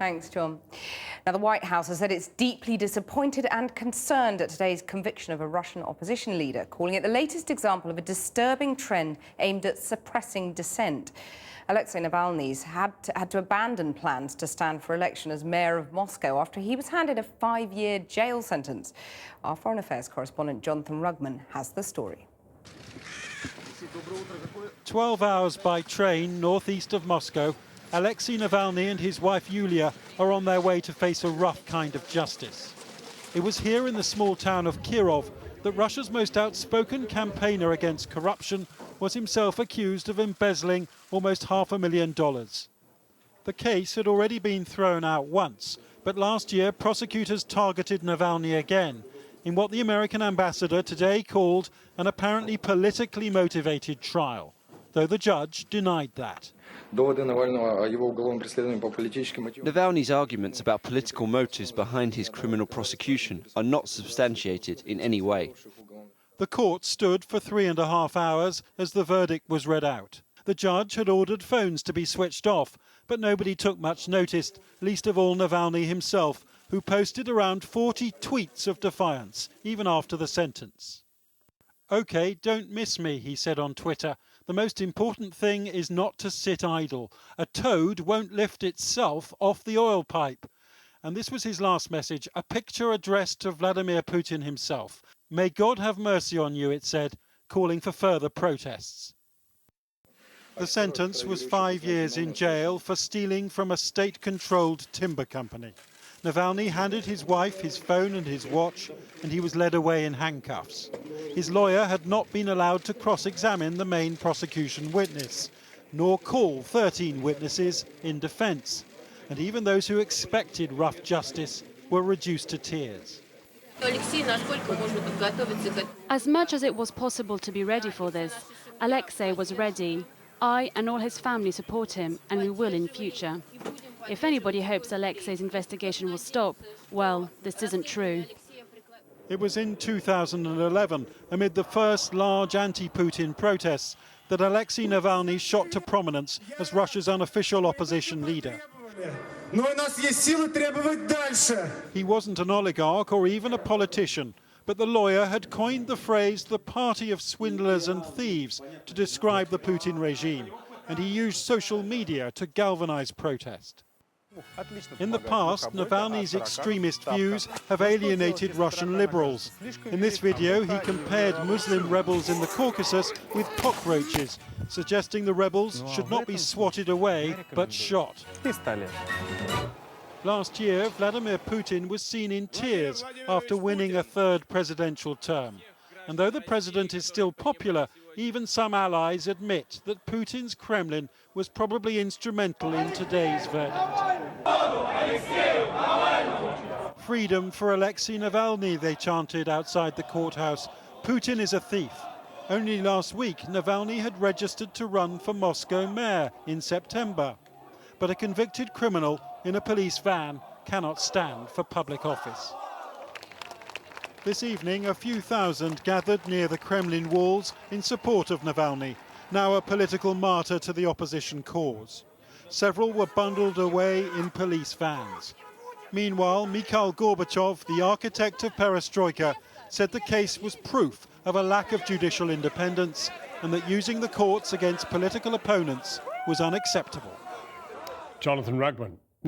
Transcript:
Thanks, John. Now, the White House has said it's deeply disappointed and concerned at today's conviction of a Russian opposition leader, calling it the latest example of a disturbing trend aimed at suppressing dissent. Alexei Navalny's had to abandon plans to stand for election as mayor of Moscow after he was handed a 5-year jail sentence. Our Foreign Affairs correspondent Jonathan Rugman has the story. 12 hours by train northeast of Moscow, Alexei Navalny and his wife Yulia are on their way to face a rough kind of justice. It was here in the small town of Kirov that Russia's most outspoken campaigner against corruption was himself accused of embezzling almost $500,000. The case had already been thrown out once, but last year prosecutors targeted Navalny again in what the American ambassador today called an apparently politically motivated trial, though the judge denied that. Navalny's arguments about political motives behind his criminal prosecution are not substantiated in any way. The court stood for 3.5 hours as the verdict was read out. The judge had ordered phones to be switched off, but nobody took much notice, least of all Navalny himself, who posted around 40 tweets of defiance, even after the sentence. "OK, don't miss me," he said on Twitter. "The most important thing is not to sit idle. A toad won't lift itself off the oil pipe." And this was his last message, a picture addressed to Vladimir Putin himself. "May God have mercy on you," it said, calling for further protests. The sentence was 5 years in jail for stealing from a state-controlled timber company. Navalny handed his wife his phone and his watch, and he was led away in handcuffs. His lawyer had not been allowed to cross-examine the main prosecution witness, nor call 13 witnesses in defence. And even those who expected rough justice were reduced to tears. As much as it was possible to be ready for this, Alexei was ready. I and all his family support him, and we will in future. If anybody hopes Alexei's investigation will stop, well, this isn't true. It was in 2011, amid the first large anti-Putin protests, that Alexei Navalny shot to prominence as Russia's unofficial opposition leader. He wasn't an oligarch or even a politician, but the lawyer had coined the phrase "the party of swindlers and thieves" to describe the Putin regime, and he used social media to galvanize protest. In the past, Navalny's extremist views have alienated Russian liberals. In this video, he compared Muslim rebels in the Caucasus with cockroaches, suggesting the rebels should not be swatted away, but shot. Last year, Vladimir Putin was seen in tears after winning a third presidential term. And though the president is still popular, even some allies admit that Putin's Kremlin was probably instrumental in today's verdict. "Freedom for Alexei Navalny," they chanted outside the courthouse. "Putin is a thief." Only last week, Navalny had registered to run for Moscow mayor in September. But a convicted criminal in a police van cannot stand for public office. This evening, a few thousand gathered near the Kremlin walls in support of Navalny, now a political martyr to the opposition cause. Several were bundled away in police vans. Meanwhile, Mikhail Gorbachev, the architect of perestroika, said the case was proof of a lack of judicial independence and that using the courts against political opponents was unacceptable. Jonathan Rugman.